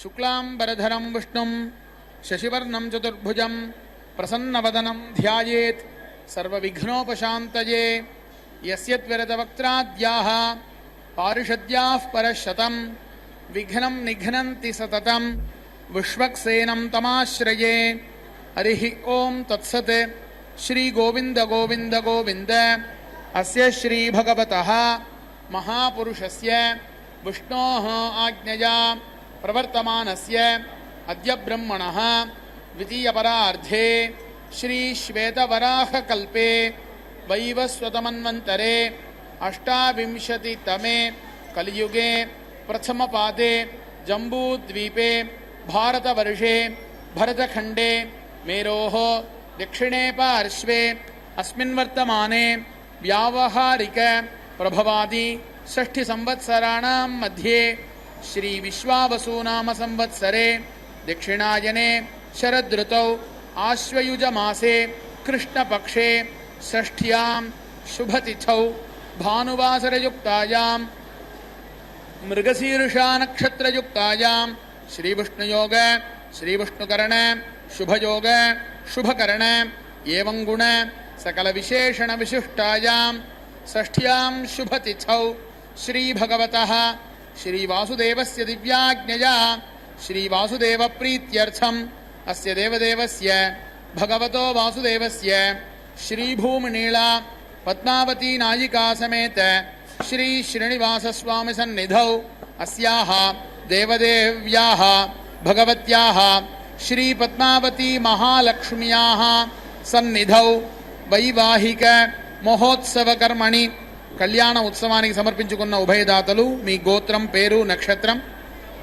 शुक्लांबरधरं विष्णुं शशिवर्णं चतुर्भुजं प्रसन्नवदनं ध्यायेत् सर्वविघ्नोपशान्तये यस्यत्विरतवक्त्राद्याः पारिषद्याः परशतं विघ्नं निघ्नन्ति सततं विश्वक्सेनं तमाश्रये। हरिः ओं तत्सत्। श्री गोविंद गोविंद गोविंद अस्य श्री भगवतः महापुरुषस्य विष्णोः आज्ञया प्रवर्तमानस्य अद्य ब्रह्मणः द्वितीयपरार्धे श्री श्वेतवराहकल्पे वैवस्वतमन्वन्तरे अष्टाविंशतितमे कलियुगे प्रथमपादे जम्बूद्वीपे भारतवर्षे भरतखण्डे मेरोः दक्षिणे पार्श्वे अस्मिन् वर्तमाने व्यावहारिक प्रभवादि षष्ठिसंवत्सराणां मध्ये श्री विश्वावसुनाम संवत्सरे दक्षिणायने शरदृतौ आश्वयुजमासे कृष्णपक्षे षष्ठ्यां शुभतिथौ भानुवासरयुक्तायां मृगशीर्षा नक्षत्रयुक्तायां श्रीविष्णुयोग श्रीविष्णुकरण शुभयोग शुभकरण एवं गुण सकल विशेषण विशिष्टायां षष्ठ्यां शुभतिथौ श्री भगवतः श्री वासुदेवस्य दिव्याज्ञया श्री वासुदेव प्रीत्यर्थम् अस्य देवदेवस्य भगवतो वासुदेवस्य श्री भूमनीला पद्मावती नायिका समेत श्री श्रीनिवास स्वामी सन्निधौ अस्याः देवदेव्याः भगवत्याः श्री पद्मावती महालक्ष्म्याः सन्निधौ वैवाहिक महोत्सव कर्मणि కళ్యాణ ఉత్సవానికి సమర్పించుకున్న ఉభయదాతలు మీ గోత్రం పేరు నక్షత్రం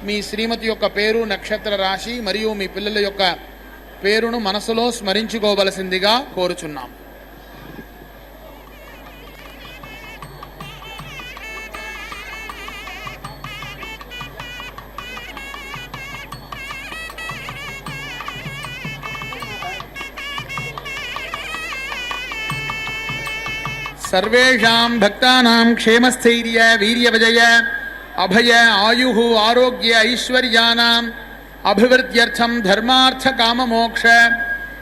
మీ శ్రీమతి యొక్క పేరు నక్షత్ర రాశి మరియు మీ పిల్లల యొక్క పేరును మనసులో స్మరించుకోవలసిందిగా కోరుచున్నాం. सर्वेषां भक्तानां क्षेमस्थैर्य वीर्यविजय अभय आयुः आरोग्य ऐश्वर्यानाम् अभिवृद्ध्यर्थं धर्मार्थ काममोक्ष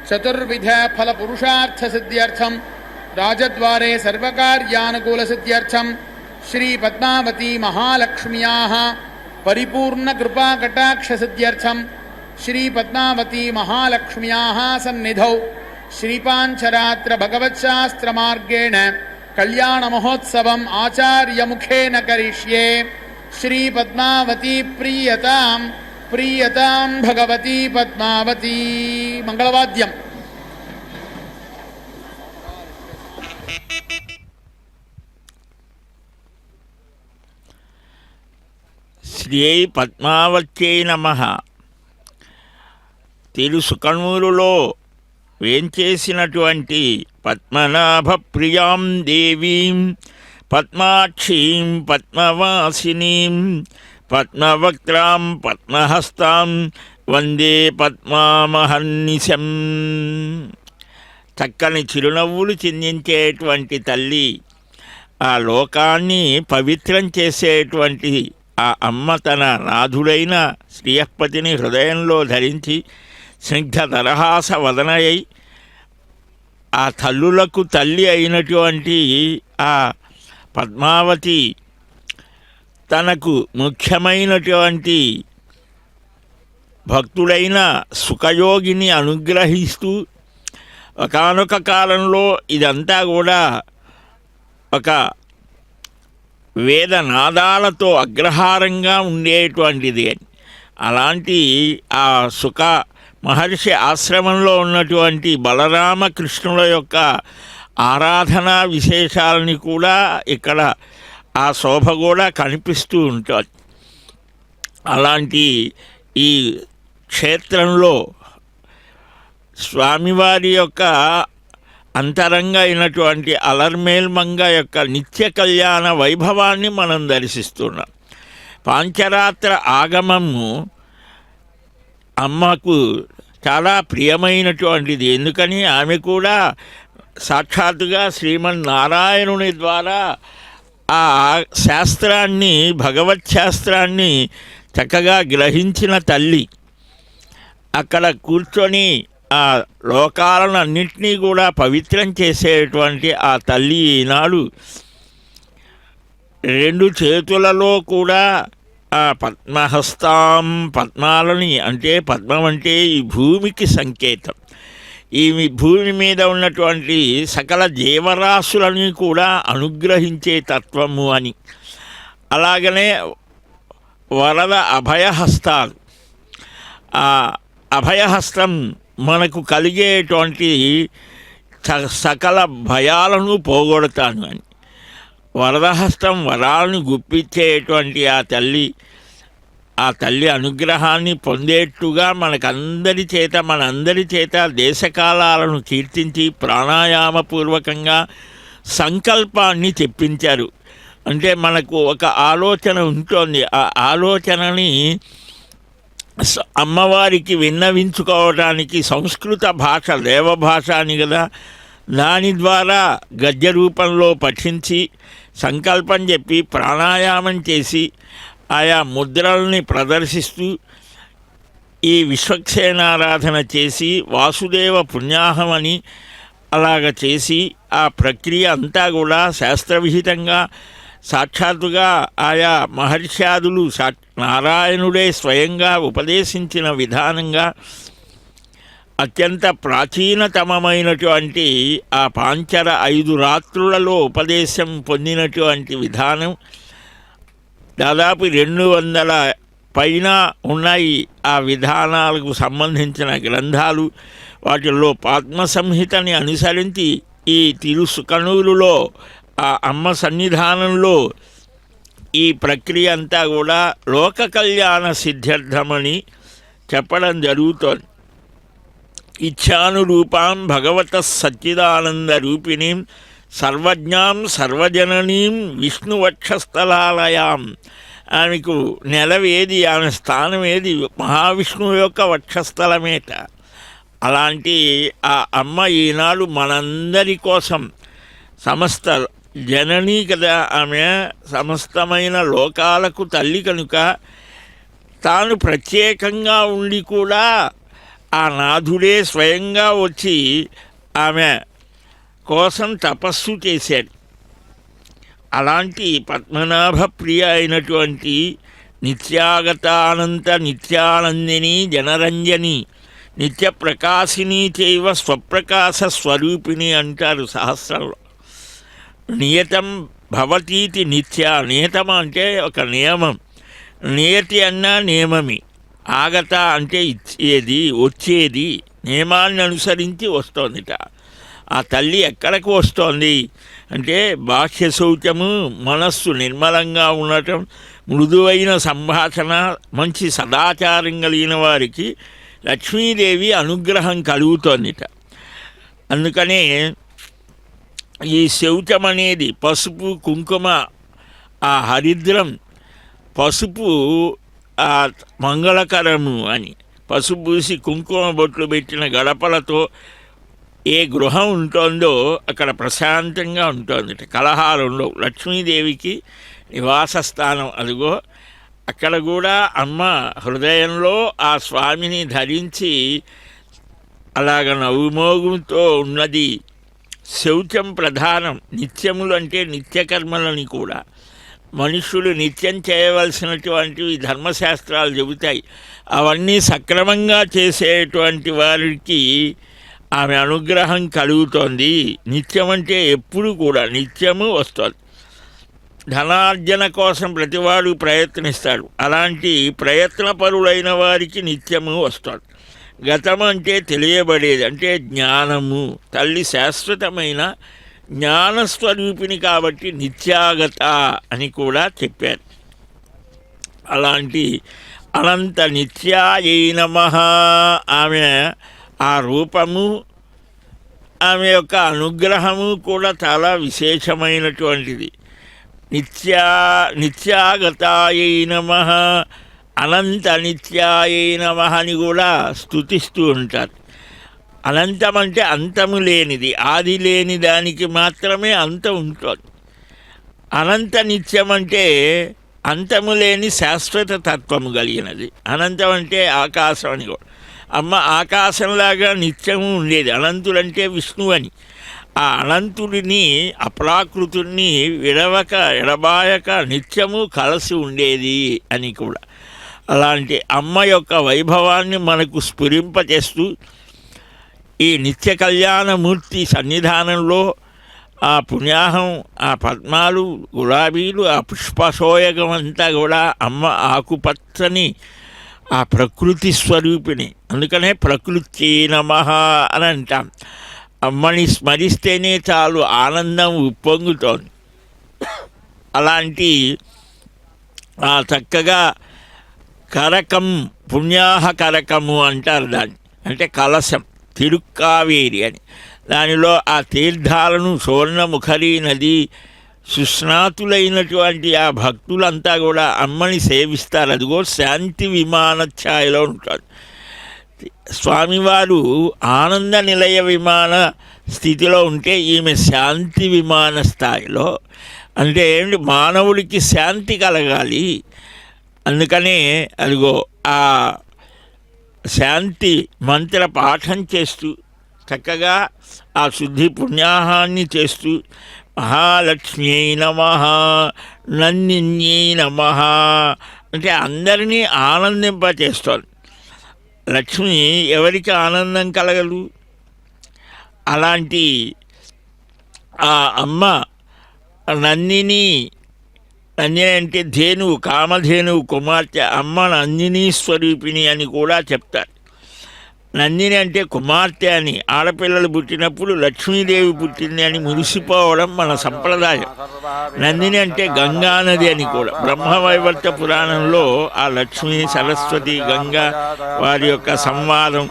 चतुर्विध फल पुरुषार्थ सिद्ध्यर्थं राजद्वारे सर्वकार्यानुकूल सिद्ध्यर्थं श्री पद्मावती महालक्ष्म्याः परिपूर्ण कृपा कटाक्ष सिद्ध्यर्थं श्री पद्मावती महालक्ष्म्याः सन्निधौ श्रीपांचरात्र भगवत्शास्त्र मार्गेण कल्याण महोत्सवम् आचार्य मुखेन करिष्ये. श्री पद्मावती प्रीयतां प्रीयतां भगवती पद्मावती. मंगलवाद्यम. श्री पद्मावत्यै नमः. తెలుసు కన్నులలో వేంచేసినటువంటి పద్మనాభ ప్రియాం దేవీం పద్మాక్షీం పద్మవాసినీం పద్మవక్త్రాం పద్మహస్తాం వందే పద్మామహర్నిశం. చక్కని చిరునవ్వులు చిందించేటువంటి తల్లి, ఆ లోకాన్ని పవిత్రం చేసేటువంటి ఆ అమ్మ తన నాథుడైన శ్రీయపతిని హృదయంలో ధరించి స్నిగ్ధ దరహాస వదనయై ఆ తల్లులకు తల్లి అయినటువంటి ఆ పద్మావతి తనకు ముఖ్యమైనటువంటి భక్తుడైన సుఖయోగిని అనుగ్రహిస్తూ ఒకానొక కాలంలో ఇదంతా కూడా ఒక వేదనాదాలతో అగ్రహారంగా ఉండేటువంటిది. అలాంటి ఆ సుఖ మహర్షి ఆశ్రమంలో ఉన్నటువంటి బలరామకృష్ణుల యొక్క ఆరాధనా విశేషాలని కూడా ఇక్కడ ఆ శోభ కూడా కనిపిస్తూ ఉంటుంది. అలాంటి ఈ క్షేత్రంలో స్వామివారి యొక్క అంతరంగ అయినటువంటి అలర్మేల్మంగ యొక్క నిత్య కళ్యాణ వైభవాన్ని మనం దర్శిస్తున్నాం. పాంచరాత్ర ఆగమము అమ్మకు చాలా ప్రియమైనటువంటిది. ఎందుకని ఆమె కూడా సాక్షాత్తుగా శ్రీమన్నారాయణుని ద్వారా ఆ శాస్త్రాన్ని, భగవత్ శాస్త్రాన్ని చక్కగా గ్రహించిన తల్లి. అక్కడ కూర్చొని ఆ లోకాలను అన్నింటినీ కూడా పవిత్రం చేసేటువంటి ఆ తల్లి ఈనాడు రెండు చేతులలో కూడా ఆ పద్మహస్తాం, పద్మాలని అంటే పద్మం అంటే ఈ భూమికి సంకేతం. ఈ భూమి మీద ఉన్నటువంటి సకల జీవరాశులని కూడా అనుగ్రహించే తత్వము అని. అలాగనే వరద అభయహస్తాలు, ఆ అభయహస్తం మనకు కలిగేటువంటి సకల భయాలను పోగొడతాను అని. వరదహస్తం వరాలను గుప్పించేటువంటి ఆ తల్లి అనుగ్రహాన్ని పొందేట్టుగా మనందరి చేత దేశకాలాలను కీర్తించి ప్రాణాయామపూర్వకంగా సంకల్పాన్ని చెప్పించారు. అంటే మనకు ఒక ఆలోచన ఉంటుంది. ఆ ఆలోచనని అమ్మవారికి విన్నవించుకోవడానికి సంస్కృత భాష దేవభాష అని కదా, దాని ద్వారా గద్య రూపంలో పఠించి సంకల్పం చెప్పి ప్రాణాయామం చేసి ఆయా ముద్రల్ని ప్రదర్శిస్తూ ఈ విశ్వక్సేనారాధన చేసి వాసుదేవ పుణ్యాహం అని అలాగ చేసి ఆ ప్రక్రియ అంతా కూడా శాస్త్రవిహితంగా సాక్షాత్తుగా ఆయా మహర్ష్యాదులు నారాయణుడే స్వయంగా ఉపదేశించిన విధానంగా అత్యంత ప్రాచీనతమమైనటువంటి ఆ పాంచర 5 రాత్రులలో ఉపదేశం పొందినటువంటి విధానం దాదాపు 200 పైన ఉన్నాయి ఆ విధానాలకు సంబంధించిన గ్రంథాలు. వాటిల్లో పద్మ సంహితని అనుసరించి ఈ తిరుసుకనూరులో ఆ అమ్మ సన్నిధానంలో ఈ ప్రక్రియ అంతా కూడా లోక కళ్యాణ సిద్ధ్యర్థమని చెప్పడం జరుగుతోంది. ఇచ్ఛానురూపాం భగవత సచ్చిదానంద రూపిణీం సర్వజ్ఞాం సర్వజననీం విష్ణువక్షస్థలాలయాం. ఆమెకు నెలవేది, ఆమె స్థానం ఏది? మహావిష్ణువు యొక్క వక్షస్థలమేట. అలాంటి ఆ అమ్మ ఈనాడు మనందరి కోసం సమస్త జననీ కదా, ఆమె సమస్తమైన లోకాలకు తల్లి కనుక తాను ప్రత్యేకంగా ఉండి కూడా ఆ నాథుడే స్వయంగా వచ్చి ఆమె కోసం తపస్సు చేశాడు. అలాంటి పద్మనాభ ప్రియ అయినటువంటి నిత్యాగతానంత నిత్యానందిని జనరంజని నిత్య ప్రకాశిని చైవ స్వప్రకాశ స్వరూపిణి అంటారు సహస్రంలో. నియతం భవతీతి నిత్య. నియతం అంటే ఒక నియమం, నియతి అన్నా నియమమి, ఆగత అంటే ఇచ్చేది, వచ్చేది, నియమాన్ని అనుసరించి వస్తోందిట. ఆ తల్లి ఎక్కడికి వస్తోంది అంటే బాహ్య శౌచము, మనస్సు నిర్మలంగా ఉండటం, మృదువైన సంభాషణ, మంచి సదాచారం కలిగిన వారికి లక్ష్మీదేవి అనుగ్రహం కలుగుతోందిట. అందుకనే ఈ శౌచం అనేది పసుపు కుంకుమ, ఆ హరిద్రం పసుపు మంగళకరము అని పసుపు పూసి కుంకుమ బొట్లు పెట్టిన గడపలతో ఏ గృహం ఉంటుందో అక్కడ ప్రశాంతంగా ఉంటుంది, కలహాలు ఉండవు. లక్ష్మీదేవికి నివాస స్థానం అదిగో. అక్కడ కూడా అమ్మ హృదయంలో ఆ స్వామిని ధరించి అలాగ నవ్వుమోగుతో ఉన్నది. శౌచం ప్రధానం. నిత్యములు అంటే నిత్యకర్మలని కూడా మనుషులు నిత్యం చేయవలసినటువంటివి ధర్మశాస్త్రాలు చెబుతాయి. అవన్నీ సక్రమంగా చేసేటువంటి వారికి ఆమె అనుగ్రహం కలుగుతోంది. నిత్యం అంటే ఎప్పుడు కూడా నిత్యము వస్తుంది. ధనార్జన కోసం ప్రతివాడు ప్రయత్నిస్తాడు. అలాంటి ప్రయత్నపరులైన వారికి నిత్యము వస్తుంది. గతం అంటే తెలియబడేది, అంటే జ్ఞానము. తల్లి శాశ్వతమైన జ్ఞానస్వరూపిణి కాబట్టి నిత్యాగత అని కూడా చెప్పారు. అలాంటి అనంత నిత్యాయై నమః. ఆమె ఆ రూపము, ఆమె యొక్క అనుగ్రహము కూడా చాలా విశేషమైనటువంటిది. నిత్యాగతాయై నమః, అనంత నిత్యాయై నమః అని కూడా స్తుతిస్తూ ఉంటారు. అనంతం అంటే అంతము లేనిది, ఆది లేని దానికి మాత్రమే అంతం ఉంటుంది. అనంత నిత్యం అంటే అంతము లేని శాశ్వత తత్వము కలిగినది. అనంతం అంటే ఆకాశం అని కూడా. అమ్మ ఆకాశంలాగా నిత్యము ఉండేది. అనంతుడంటే విష్ణువు అని. ఆ అనంతుడిని, అప్రాకృతుడిని విడవక ఎడబాయక నిత్యము కలిసి ఉండేది అని కూడా. అలాంటి అమ్మ యొక్క వైభవాన్ని మనకు స్ఫురింపచేస్తూ ఈ నిత్య కళ్యాణమూర్తి సన్నిధానంలో ఆ పుణ్యాహం, ఆ పద్మాలు, గులాబీలు, ఆ పుష్పశోయకం అంతా కూడా అమ్మ ఆకుపచ్చని ఆ ప్రకృతి స్వరూపిణి. అందుకనే ప్రకృతి నమః అని అంటాం. అమ్మని స్మరిస్తేనే చాలు ఆనందం ఉప్పొంగుతోంది. అలాంటి ఆ చక్కగా కరకం, పుణ్యాహ కరకము అంటారు దాన్ని. అంటే కలశం, తిరుక్కావేరి అని. దానిలో ఆ తీర్థాలను సువర్ణముఖరి నది సుస్నాతులైనటువంటి ఆ భక్తులంతా కూడా అమ్మని సేవిస్తారు. అదిగో శాంతి విమాన ఛాయలో ఉంటారు. స్వామివారు ఆనంద నిలయ విమాన స్థితిలో ఉంటే ఈమె శాంతి విమాన స్థాయిలో. అంటే ఏంటి, మానవుడికి శాంతి కలగాలి. అందుకనే అదిగో ఆ శాంతి మంత్ర పాఠం చేస్తూ చక్కగా ఆ శుద్ధి పుణ్యాహాన్ని చేస్తూ మహాలక్ష్మ్యై నమః, నందిన్యై నమః అంటే అందరినీ ఆనందింపచేస్తోంది. లక్ష్మి ఎవరికి ఆనందం కలగదు? అలాంటి ఆ అమ్మ నందిని అంటే ధేనువు, కామధేనువు కుమార్తె. అమ్మ నందిని స్వరూపిణి అని కూడా చెప్తారు. నందిని అంటే కుమార్తె అని. ఆడపిల్లలు పుట్టినప్పుడు లక్ష్మీదేవి పుట్టింది అని మురిసిపోవడం మన సంప్రదాయం. నందిని అంటే గంగానది అని కూడా. బ్రహ్మవైవర్త పురాణంలో ఆ లక్ష్మీ, సరస్వతి, గంగా వారి యొక్క సంవాదం,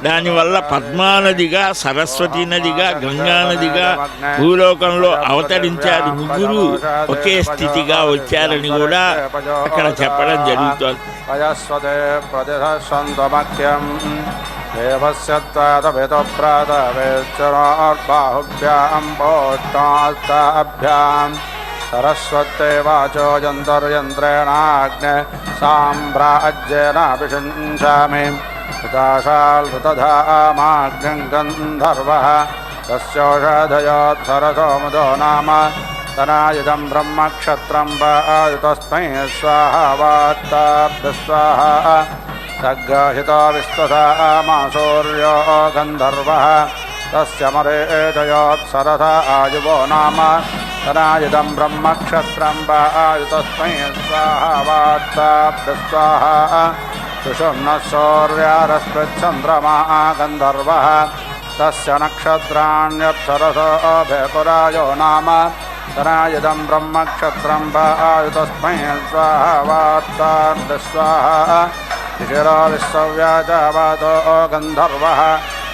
దానివల్ల పద్మానదిగా, సరస్వతి నదిగా, గంగానదిగా భూలోకంలో అవతరించారు. ముగ్గురు ఒకే స్థితిగా వచ్చారని కూడా అక్కడ చెప్పడం జరుగుతోంది. దేవస్య త్వాదవితో ప్రాతవేశ్వరార్బాహుభ్యాం పోష్టాస్తాభ్యాం సరస్వతే వాచో యంత్రేణాగ్నే సామ్రాజ్యేనాభిషించామి వికాశాల్వృతధామాగ్నిం గంధర్వః తస్యోషధయోత్సరసో ముదో నామ తనాయుధం బ్రహ్మక్షత్రం వాయుతస్మై స్వాహా వాత్తాభ్య స్వాహా సగ్గాహితో విశ్వసామా సూర్యో గంధర్వః తస్య మరేజయోత్సరథ ఆయువో నామ తనాయుధం బ్రహ్మక్షత్రం వాయుతస్మై స్వాహా వాత్తాభ్య స్వాహా సుషుమ్నః సూర్యారస్పృచ్చంద్రమా గంధర్వః తస్య నక్షత్రాణ్యప్సరసో భేపురాయో నామ తనాయుధం బ్రహ్మక్షత్రం వాయుతస్మై స్వాహా వాత్తాభ్య స్వాహా శిశిరో విశ్వవ్యాజావాదో గంధర్వః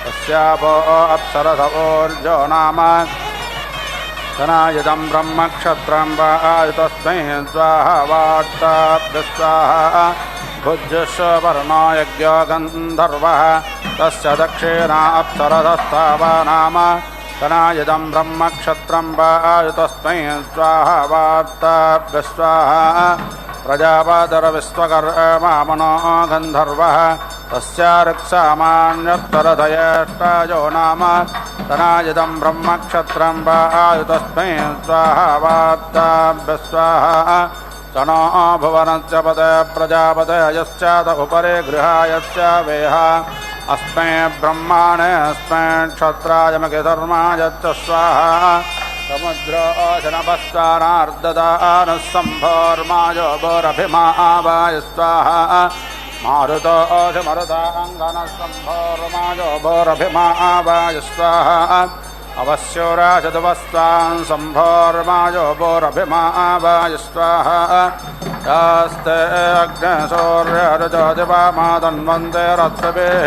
తస్యాపో అప్సరస ఊర్జో నామ तनायुधं ब्रह्मक्षत्रं वायुतस्मै स्वाहा वाट्टाभ्यस्वाहा भुज्यस्वर्णो यज्ञो गन्धर्वः तस्य दक्षिणा अप्सरसस्तावा नाम तनायुधं ब्रह्मक्षत्रं वायुतस्मै स्वाहा वाट्टाभ्यस्वाहा प्रजापतिर्विश्वकर्मा मनो गन्धर्वः तस्य ऋक्सामान्योत्तरधयेष्टायो नाम तनायुधं ब्रह्मक्षत्रं वायुतस्मै स्वाहा वाट्टाभ्यस्वाहा तनो भुवनस्य पते प्रजापते यश्चात उपरि गृहायश्च वेह अस्मै ब्रह्माणे अस्मै क्षत्राय मखिधर्माय च स्वाहा समुद्रोऽशनपस्तानार्ददानः सम्भोर्मायो भोरभिमावाय स्वाहा मारुतोऽशमरुताङ्गनः सम्भोर्मायो भोरभिमावाय स्वाहा अवस्योराशतुवस्तान् सम्भोर्मायो भोरभिमावाय स्वाहा यास्ते अग्नेशौर्यरुचोदिवामातन्वन्ते रत्तभिः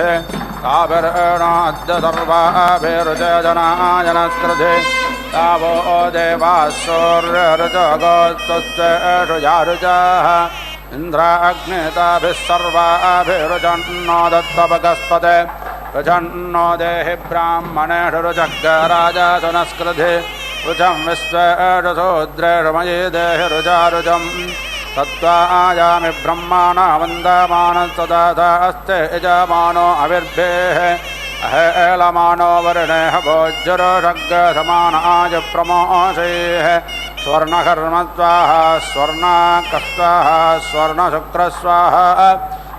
ताभिर्णाद्य सर्वाभिरुचजनायनस्कृधि तावो देवाः सौर्यरुचगोस्तुष्टेषु इन्द्राग्निताभिः सर्वाभिरुचन्नो दत्तपगस्पते रुचन्नो देहि ब्राह्मणेषु रुचग्राजासु नस्कृधि रुचं विश्वेषु शूद्रेषु मयि देहि रुचारुचं तत्त्वायामि ब्रह्माणा वन्दमानस्तदा अस्ते यजमानो अविर्भेः अहेलमानो वर्णेः भोज्यरोषग्समानाय प्रमोषेः स्वर्णकर्मस्वाहा स्वर्णाकस्वाहा स्वर्णशुक्रस्वाहा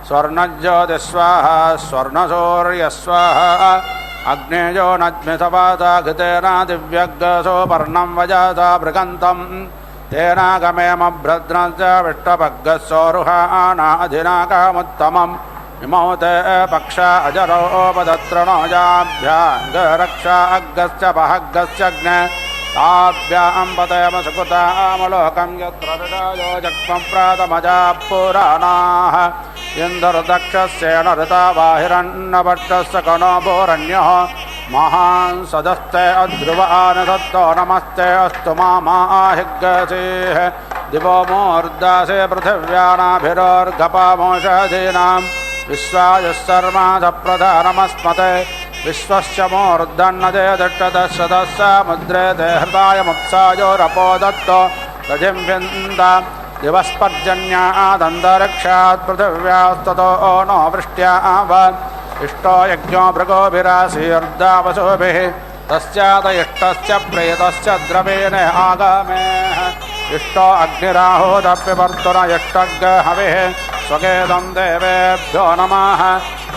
स्वर्णज्योतिस्वाहा स्वर्णसूर्यस्वाहा अग्नेयो नज्मिसपाता घृतेना दिव्यग्सोपर्णं वजासा भृगन्तं तेनागमेमभ्रद्रश्च विष्टभग्गस्वरुहानाधिनाकामुत्तमम् इमौ ते पक्षा अजरोपदत्रणोजाभ्याङ्गरक्षा अग्गश्च पहग्गश्चग्ने ताभ्यां पतयम सुकृतामलोकं यत्र ऋषयो जग्मप्रातमजा पुराणाः इन्दुर्दक्षस्येन ऋता बाहिरन्नभट्टस्य कणो भोरण्यः महान् सदस्ते अध्रुवानसत्तो नमस्ते अस्तु मामाहिग्गसेः दिवो मूर्दासे पृथिव्यानाभिरोर्गपामोषधीनां विश्वायुः सर्माधप्रधानमस्मते विश्वस्य मूर्धन्नदे दट्टदशतः मुद्रे ते हृदायमुत्सायोरपो दत्तो रजिं विन्द दिवस्पर्जन्यादन्तरिक्षात् पृथिव्यास्ततो नो वृष्ट्याव इष्टो यज्ञो भृगोभिराशीर्दावसुभिः तस्यात इष्टस्य प्रेतस्य द्रवेण आगमेः इष्टो अग्निराहोदप्यवर्तुन इष्टग् हविः स्वकेदं देवेभ्यो नमः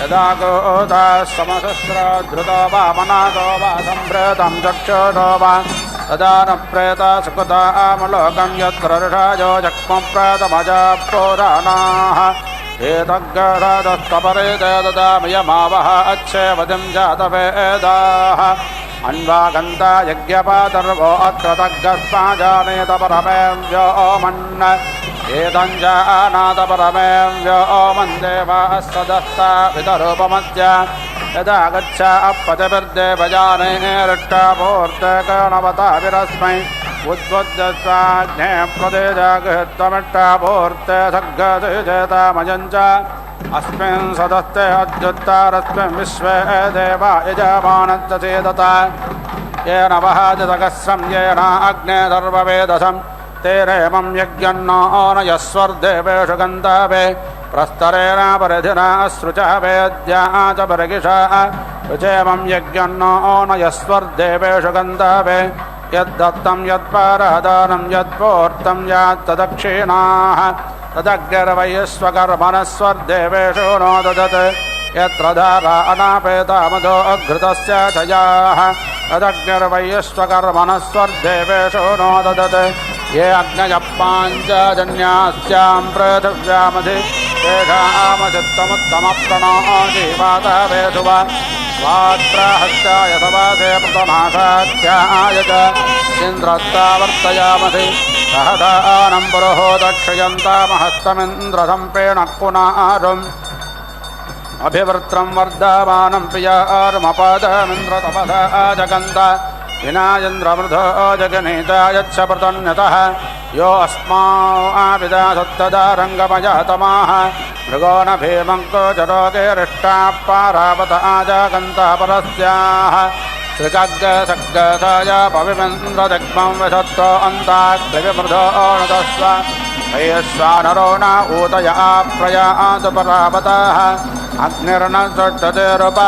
यदा गोता समसस्रधृतो वा मनातो वा सम्भृतं चक्षुषो वा तदा न प्रेता सुकृतामलोकं यत्र ऋषयो जग्मप्रातमजा पुराणाः एतद्गरदस्तपरे ते ददामियमावः अच्छेवतिं जातवेदाः अन्वागन्ता यज्ञपातर्वो अत्र तग्गस्माजानेत परमें व्योमन् एतञ्जानात परमें व्योमन् देवाः सदस्ता वितरूपमद्य यदा गच्छ अपतिभिर्देवजाने ऋष्टाभूर्ते कर्णवताभिरस्मै उद्बुद्धस्वाज्ञे प्रदेजागृहीत्वमिष्टाभूर्ते सग्गतिजेतामयञ्च अस्मिन् सदस्ते अद्युत्तरस्मिन् विश्वे देवा यजमानस्य चेदता येन वहादितकस्रं येन अग्ने सर्ववेदसं तेरेमं यज्ञन्नो न यस्वर्देवेषु गन्धवे प्रस्तरेण परिधिना श्रुचः वेद्या च परिगिषा रुचेमं यज्ञन्नो न यस्वर्देवेषु गन्धवे यद्दत्तं यत्परादानं यत्पूर्तं यात्तदक्षिणाः तदग्निर्वैश्वकर्मणस्वर्देवेषु नो ददत् यत्र धारा अनापेता मधो अघृतस्य चयाः तदग्निर्वैश्वकर्मणस्वर्देवेषु नो ददत् ये अग्नयः पाञ्चजन्यास्यां पृथिव्यामधि तेषामचित्तमुत्तमप्रणो जीवातवेषु वा स्वात्राहस्याय सवासे प्रतनाशाख्याय च इन्द्रत्तावर्तयामधि सहदानं पुरुहो दक्षयन्तामहस्तमिन्द्रसम्पेण पुनारुम् अभिवृत्रं वर्धमानं प्रियारुमपदमिन्द्रतपदा जगन्त विनायन्द्रमृधो जगनीता यत्सप्रतन्यतः यो अस्माविदासत्तदा रङ्गमजातमाः मृगो न भीमङ्को जरोगे रिष्टाः पारावत आजागन्ता परस्याः सृजग्गसग्गसाय पविमेन्द्रदिग्मं विशत्तो अन्ताग्लिविमृधो नतस्व वैश्वानरो न ऊतय आप्रयातु परावताः अग्निर्न सृष्टतिरुप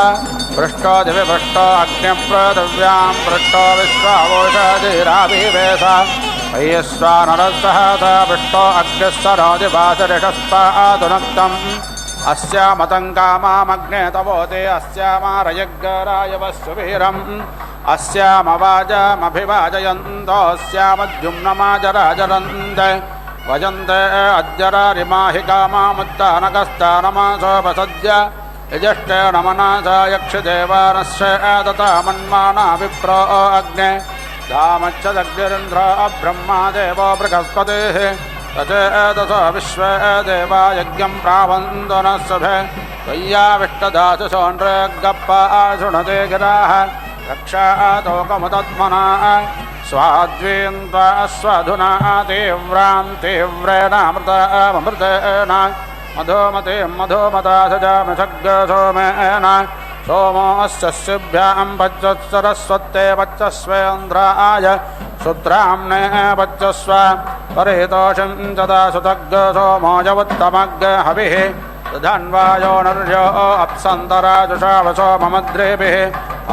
पृष्ठो दिवि पृष्ठो अग्निपृथिव्यां पृष्ठो विश्वावोषधिराभिवेश वैश्वानरः स पृष्ठो अग्निस्सरोदिवासरिषस्पादुनक्तम् अस्यामतङ्कामामग्ने तवोते अस्यामारयग्गरायवस्सुवीरम् अस्यामवाजमभिवाजयन्तोऽस्यामद्युम्नमाजराजरन्त वजन्ते अद्यरारिमाहिकामामुत्तानकस्तानमासोपसद्य यजष्टेन मनसा यक्षदेवानस्य तथा मन्माना विप्रो अग्ने दामच्छदग्निरिन्द्र ब्रह्मा देवो बृहस्पतिः तचेतस विश्वे देवा यज्ञं प्रावन्तु नः सभे त्वय्याविष्टदासु सोऽन्रगप्पा शृणुते गिराः रक्षातोकमुदत्मना स्वाद्वीन्त्वा स्वधुना तीव्रां तीव्रेणामृतेन मधुमतीं मधुमता सजामि सोमोऽस्य शिभ्यां वज्रसरस्वत्ते वच्चस्वेन्द्राय शुद्राम्ने वच्चस्व परितोषं तदा सुतग् सोमोजवत्तमग् हविः धन्वायो नर्यो अप्सन्तराजुषावसो ममद्रेभिः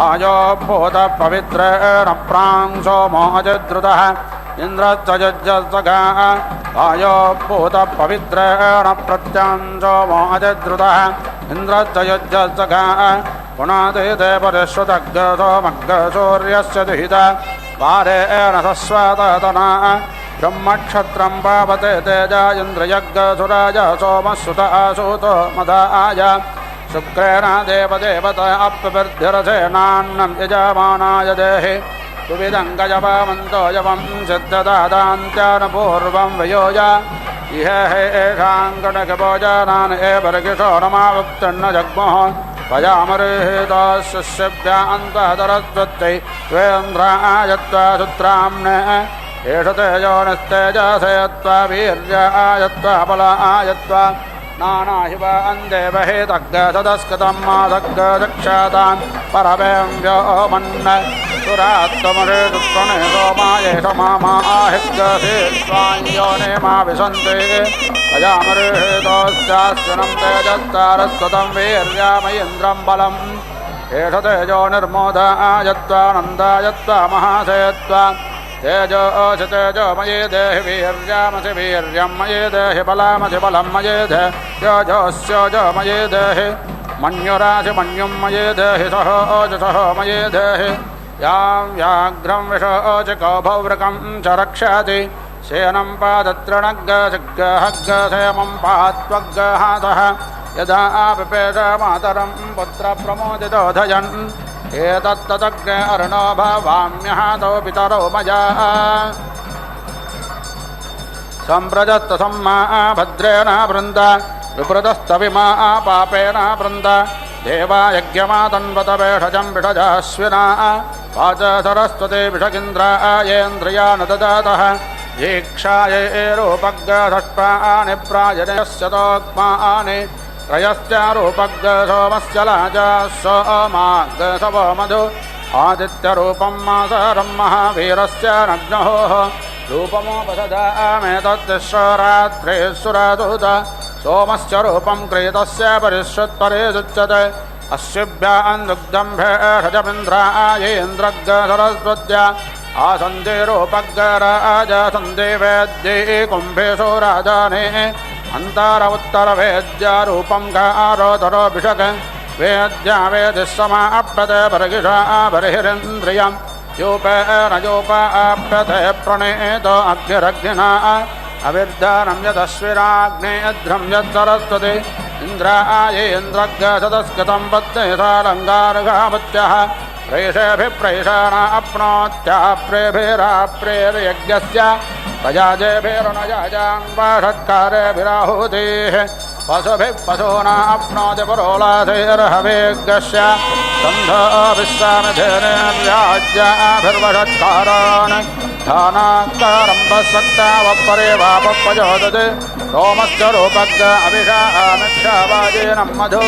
आयो भूतपवित्रेण प्रां सोमो अजद्रुतः इन्द्रश्चयुज्जसगा आयो भूतपवित्रेण प्रत्यां सोमो अजद्रुतः इन्द्रश्चयुज्जसगा पुनाति देवरिश्रुतग् सोमग् सूर्यस्य दुहिता वारेण सस्वततना ब्रह्मक्षत्रं पावते तेजा इन्द्रयज्ञसुराज सोमसुत आसूतो मदाय शुक्रेण देवदेवत अप्यभिर्धिरसेनान्नं यजमानाय देहि सुविदङ्गजपामन्तो यवं सिद्धदादान्त्यानपूर्वं वयोज इह हेषाङ्गणकभोजनान् एवर्गिषो नमावक्तन्न जग्मोः भयामृहितोऽशिष्यभ्यान्तरस्वत्यै त्वेन्द्रायत्वा सुत्राम्ने एष तेजो निस्तेजसेत्वा वीर्यायत्वा बलायत्वा नानाहिव अन्देवहे तग्गसदस्कृतं मादग्गदक्षातान् परमें व्योमन्न सुरात्तमरे दुष्कणे सोमायेष मामाहिग्गसे स्वाञ्योने मा विशन्ते अजामरेतोश्चास्विनं तेजस्तारस्वतं वीर्यामयीन्द्रं बलम् एष तेजो निर्मोदायत्वा नन्दायत्वा महासेत्वा तेजो ओषि तेजो मये देहि वीर्यामसि वीर्यं मये देहि बलामसि बलं मये देह्योजोऽस्योजो मये देहि मन्युरासि मन्युं मये देहि सहो ओजि सहो मये देहि यां व्याघ्रं विशोचि कौभवृकं च रक्षति सेनं पादतृणग्गसिग्गहग्गसेमं पात्वग्गहासः यदा पिपेश मातरं पुत्रप्रमोदितोधयन् एतत्तदग्ने अर्णो भवाम्यहातो पितरो मया सम्प्रजत्तसम्मा भद्रेण वृन्द विपृतस्तविमा पापेन वृन्द देवा यज्ञमातन्वतवेषजं विषजाश्विना वाच सरस्वती विषगिन्द्रायेन्द्रिया न ददातः दीक्षायै रूपग्गषष्पानि प्रायनयस्य तोक्मानि त्रयश्च रूपग् सोमस्य लाजा सोमाग्सवो मधु आदित्यरूपं मासरं महावीरस्य नग्नः रूपमोपसदामेतत्तिस्रात्रेश्वरादूत सोमस्य रूपं क्रीतस्य परिश्रुत्परिदुच्यते अस्युभ्यां दुग्धं भेषजमिन्द्रायेन्द्रग् सरस्वत्या आसन्दे रूपग्गराजसन्दे वेद्ये कुम्भेषु राजाने अंतर उत्तर वेद्या रूपं गारोधरो भिषक वेद्या वेदिः समाप्यते बर्हिषा बर्हिरिन्द्रियं यूपेन यूपाप्यते प्रणेतो अग्निरग्निना अविर्धानं यदश्विराग्नेयध्रं यत्सरस्वती इन्द्रायेन्द्रग्गसदस्कृतं पत्ने सारङ्गार्घामत्यः प्रेषेभिप्रेषाण अप्नोत्याप्रेभिराप्रेर्यज्ञस्य प्रजाजेभिर्नजाजान्वाषत्कारेभिराहुतिः पशुभिः पशूना अप्नोति पुरोलासेर्हवेग्गस्य गन्धो विश्वामिधेनेर्याज्याभिर्वषत्कारान् धानाकारम्भसक्तावपरे वापपयोदते सोमस्य रूपज्ञ अभिषामिक्षावाजेनं मधु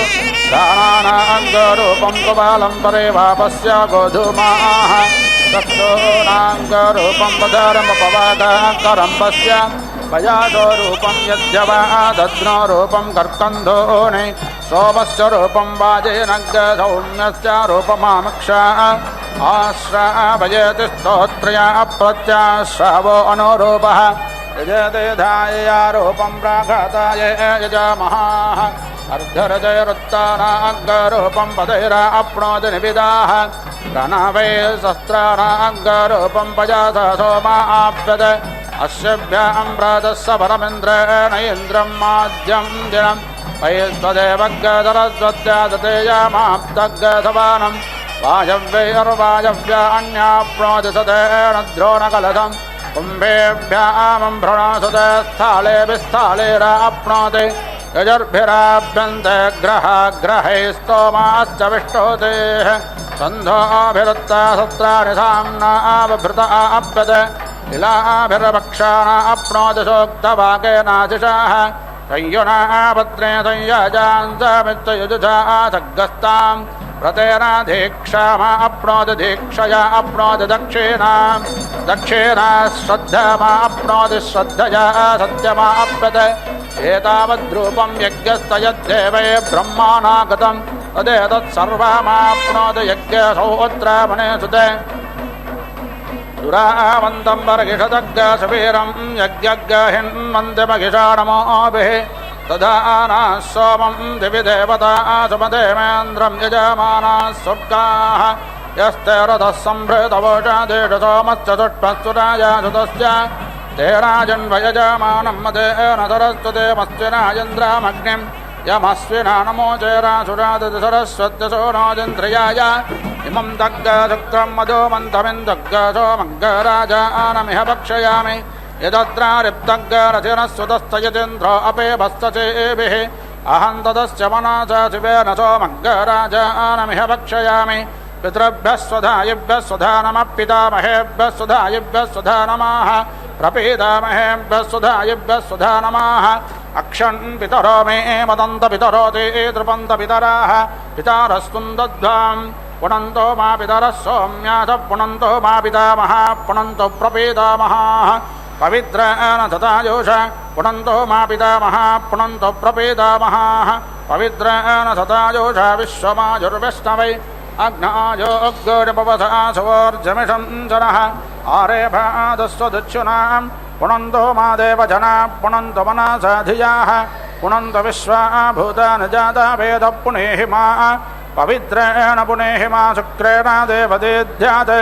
दानानाङ्गरूपं कुबालं परे वापस्य गोधूमाः सक्तोनाङ्गरूपं पदारमपवादाकरम्भस्य भयादो रूपं यद्यवादद्नो रूपं कर्कन्धोनि सोमस्य रूपं वाजेनग् सौम्यस्य रूपमामक्षा आश्रावयति स्तोत्रया प्रत्याश्रावो अनुरूपः यजते धायया रूपं प्राघाताय यजामः अर्धरजयरुत्तानाग्रूपं पदैराप्नोति निविदाः प्रणवै शस्त्राणाग्रूपं पजाता सोमाप्यते अश्यभ्यां प्रातः परमिन्द्रेण इन्द्रं माद्यं दिनं वैश्वदेवगधरस्वत्यादतेयामाप्तगधवानं वायव्यैर्वायव्यान्याप्नोति सतेन द्रोणकलशं कुम्भेभ्यां भ्रणसुते स्थालेभिः स्थालेराप्नोति यजुर्भिराभ्यन्ते ग्रहैस्तोमाश्च विष्णोतेः सन्धोभिरुत्ता सत्राणि साम्नावभृता अभ्यते इलाभिर्भक्षाणाप्नोति सोक्तवाकेनाशिषाः संयुनापत्रे संयजांसमित्तयुजुषा सग्गस्तां व्रतेन दीक्षामाप्नोति दीक्षया अप्नोति दक्षिणां दक्षिणा श्रद्धमाप्नोति श्रद्धया सत्यमाप्यते एतावद्रूपं यज्ञस्तयद्देवै ब्रह्मणा गतं तदेतत्सर्वमाप्नोति यज्ञसहोत्रामणे सुते दुरावन्तं वर्गिषदग्गशवीरं यज्ञहिन्मन्दिमगिषाणमोभिः दधानाः सोमं दिवि देवता सुमदेवेन्द्रं यजमानाः स्वर्गाः यस्ते रथः सम्भृतवोषा देशसोमश्च सुष्पस्तुराजासुतस्य ते राजन्वयजमानं मदेन सरस्वते मस्विनायन्द्रामग्निं यमस्विना नमोचैरासुरादिसरस्वत्यसो नोजन्द्रियाय इमं दग्गशुक्रं मधुमन्थमिन्दग्गसो मग्गराजानमिह भक्षयामि यदत्रारिप्तग्गरथिनः सुतस्तयतीन्द्रो अपे भस्तचेभिः अहं तदस्य मनसा शिवेन सो मग्गराजानमिह भक्षयामि पितृभ्यः स्वधायिभ्यः स्वधा नमः पितामहेभ्यः स्वधायिभ्यः स्वधा नमः प्रपीतामहेभ्यः स्वधायिभ्यः स्वधा नमः अक्षन् पितरो मे मदन्त पितरो ते तृपन्त पितराः पितारस्कुन्दध्वां पुनन्तो मा पितरः सौम्यास पुनन्तो मा पितामहः पुनन्तो प्रपीतामहाः पवित्रेण सतायोष पुनन्तो मा पितामहः पुनन्तो प्रपीतामहाः पवित्रेण सतायोष विश्वमाजुर्विष्णवै अग्नायो अग्गोजपवसासवोर्जमिषं जनः आरेभादस्वदुच्छुनां पुनन्तो मा देवजना पुनन्तो मनसा धियाः पुनन्तो विश्वाभूतानि जाता वेदः पुनेहि मा पवित्रेण पुनेहि मा शुक्रेण देवदेध्यात्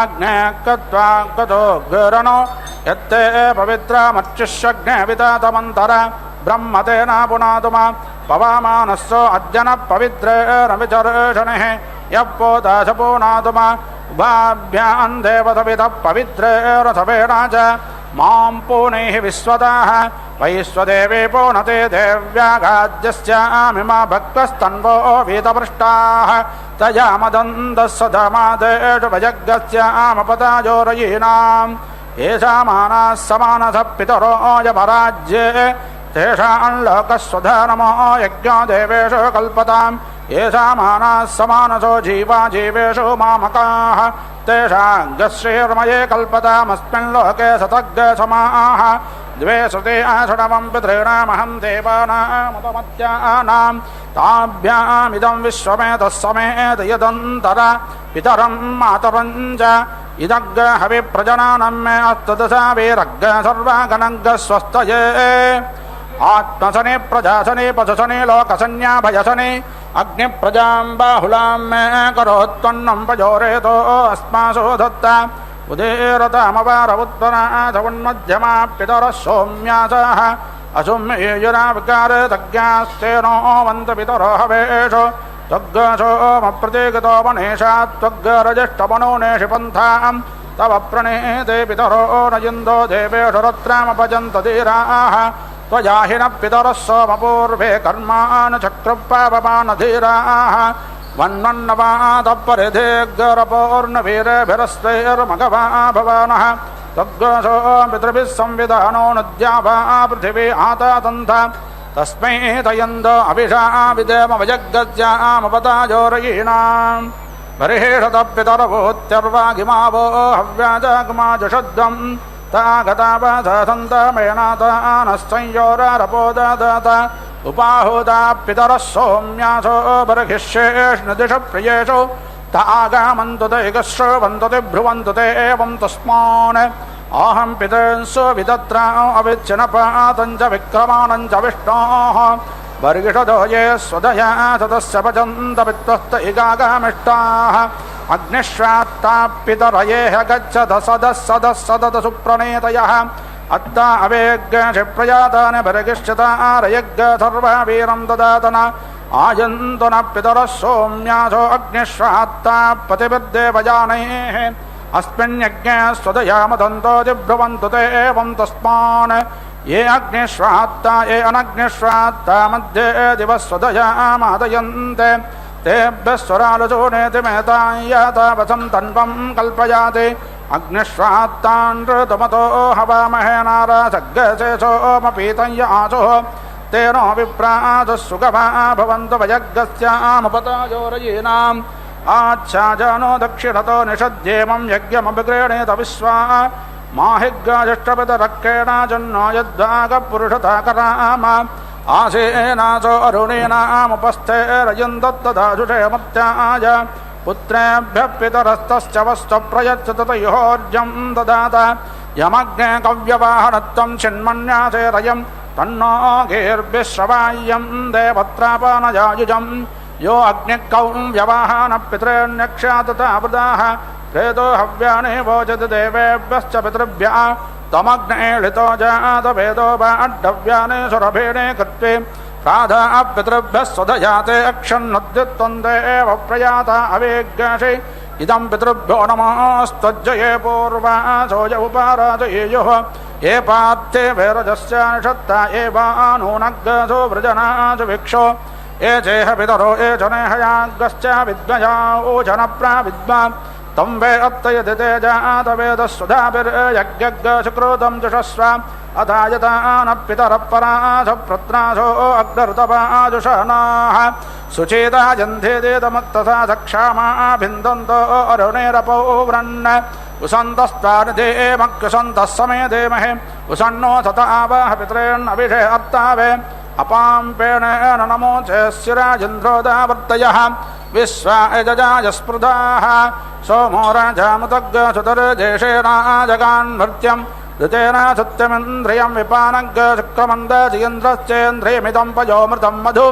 अग्ने कत्वा कतो गरणो यत्ते पवित्रमर्चिष्यग्ने वितातमन्तर ब्रह्मतेन पुनातु मा पवामानस्सो अद्यनः पवित्रेण विचर्षणिः यः पोताशपूनातु मा उभाभ्यां देवसवितः पवित्रेण सवेण च मां पूनैः विश्वताः वैश्वदेवे पूनते देव्यागाद्यस्यामिमा भक्तस्तन्वो वीतपृष्टाः तया मदन्तः सधमादेषु भजग्गस्यामपताजोरयीनाम् येषामानाः समानसः पितरो यमराज्ये तेषां लोकस्वधर्मो यज्ञो देवेषु कल्पताम् येषामानाः समानसो जीवा जीवेषु मामकाः तेषां गश्रीर्मये कल्पतामस्मिन् लोके सतग्गसमाः द्वे श्रुते आषडमं पितॄणामहं देवानामुपमत्यानां ताभ्यामिदं विश्वमेतस्समेत यदन्तर पितरं मातरं च इदग्गहविप्रजनानं मे अस्तदशाभिरग्ग सर्वागणग्ग स्वस्तये आत्मसने प्रजासने पशुसने लोकसन्याभयसने अग्निप्रजां बाहुलां मे करोत्पन्नं पजोरेतो अस्मासो दत्ता उदेरतामवारवुत्पनाथवन्मध्यमा पितरः सौम्यासः असुम्येयुराविकारतज्ञास्तेनो वन्त पितरो हवेषु त्वग्गसोमप्रतीगतो मनेषात् त्वग्गरजिष्टमनो नेषिपन्थां तव प्रणेते पितरो नयिन्दो देवेषु रत्रामपजन्त धीराः त्वयाहिनः पितरः सोमपूर्वे कर्मान् चक्रुपापमानधीराः वन्वन्नवादपरिधेग्गरपोर्णवीरेभिरस्वैर्मघवा भवानः तद्गोषो पितृभिः संविधानो नद्याभा पृथिवी आतातन्थ तस्मै तयन्द अभिषा विदेमवजग्गज्यामपताजोरयीणाम् बर्हिषतपितरवोत्यर्वागिमावो हव्याजागमाजषद्वम् तागतापसन्तमेनातानस्संयोरारपोददात उपाहुता पितरः सौम्यासो बर्हिष्येष्णदिशप्रियेषु तागामन्तु ते गश्रवन्तु ते ब्रुवन्तु ते एवं तस्मान् आहं पितॄंसु विदत्रा अविच्छिन्नपातं च विक्रमाणं च विष्णोः बर्हिषदो ये स्वदया ततस्य पचन्त वित्वस्त इगागामिष्टाः अग्निश्वात्ता पितरयेह गच्छत सदः सदः सदत सुप्रणेतयः अत्ता अवेग्य क्षिप्रयातानि बर्हिष्यतारयज्ञ सर्वा वीरं ददातन आयन्तु न पितरः सौम्यासो अग्निश्वात्ता पतिभिर्देवयानैः अस्मिन्यज्ञे स्वदयामदन्तो जिब्रुवन्तु ते एवं तस्मान् ये अग्निश्वात्ता ये अनग्निश्वात्ता मध्ये दिवः स्वदयामादयन्ते तेभ्यः स्वरालचूनेति मेतायतावसं तन्वं कल्पयाति अग्निश्वात्तान् ऋतुमतो हवामहे नारासग्गशेषोमपीतं य आसुः तेनो विप्रासः सुगमा भवन्तु वयग्गस्यामुपताजोरयीणाम् आच्छाजनो दक्षिणतो निषद्येमं यज्ञमभिगृह्णेत विश्वा माहिग्गाजिष्टपितरक्केण जन्नो यद्वागपुरुषताकराम आसेनासो अरुणीनामुपस्थे रयन्तत्तदाजुषे मत्याय पुत्रेभ्यः पितरस्तश्च वस्तु प्रयच्छत तयोर्जं ददात यमग्ने कव्यवाहनत्वं छिन्मन्यासे रयं तन्नो गीर्भिश्रवाय्यं देवत्रापानयायुजम् यो अग्निकौ व्यवाहन पितॄन्यक्षाततावृदाः प्रेतो हव्यानि वोचति देवेभ्यश्च पितृभ्यः तमग्नेलितो जातवेदो बाड्ढव्यानि सुरभीणे कृत्वे राधा पितृभ्यः स्वधयाते अक्षन्नुद्युत्वं देव प्रयाता अवेज्ञासि इदं पितृभ्यो नमस्त्वज्जये पूर्वासोज उपाराजयेयुः ये पार्थे वैरजस्य निषत्ता एवानूनग्गसो वृजनासु भिक्षो ये चेह पितरो ये जनेहयाग्गश्च विद्मया ओजनप्राविद्मा तं वे अत्तयदिते जातवेदस्वधाभिर्यज्ञग्गशुक्रोतं जुषस्व अथायतानः पितरः परासप्रत्रासो अग्नऋतपाजुषनाः सुचेता जन्धेदेतमत्तथा सक्षामा भिन्दन्तो अरुणेरपो व्रन् उसन्तस्त्वानिधेमक्युसन्तः समे देमहे उसन्नो सत आवाह पितॄन्नभिषे अर्तावे अपाम्पेणेन नमोचे शिराजिन्द्रोदावर्तयः विश्वा यजजाय स्पृधाः सोमो राजामुदग्गसुतर्जेषेणाजगान्मृत्यं ऋतेन सत्यमिन्द्रियं विपानग्गशुक्रमन्दजिन्द्रश्चेन्द्रियमिदं पयोमृतं मधु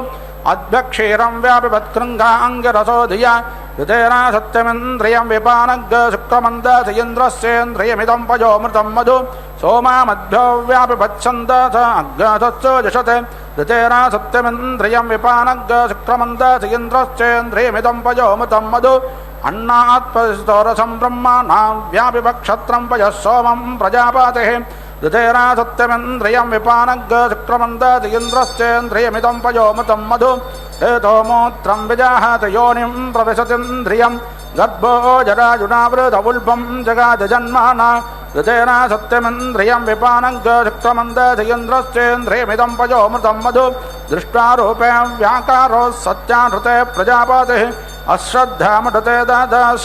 अद्भक्षीरं व्यापिवत्कृङ्गाङ्गिरसो धिया ऋतेन सत्यमिन्द्रियं विपानग्गशुक्रमन्दजिन्द्रश्चेन्द्रियमिदं पयोमृतं मधु सोमामद्भ्यो व्यापिवच्छन्दस अग्गसत्सो जुषते ऋतेन सत्यमिन्द्रियं विपानग्गशुक्रमन्दजिन्द्रश्चेन्द्रियमिदं पयोमृतं मधु अन्नात्परिस्तोरसं ब्रह्माणां व्यापिवक्षत्रं पयः सोमं प्रजापतिः ऋतेन सत्यमिन्द्रियं विपानग्गशुक्रमन्दजिन्द्रश्चेन्द्रियमिदं पयोमृतं मधु हेतोमूत्रं विजाहत योनिं प्रविशतीन्द्रियं गर्भो जरायुनावृतवुल्बं जगाजन्माना ऋतेन सत्यमिन्द्रियं विपानग्गशुक्रमन्दजिन्द्रश्चेन्द्रियमिदं पयोमृतं मधु दृष्ट्वा रूपे व्याकारो सत्यानृते प्रजापतिः अश्रद्धामृते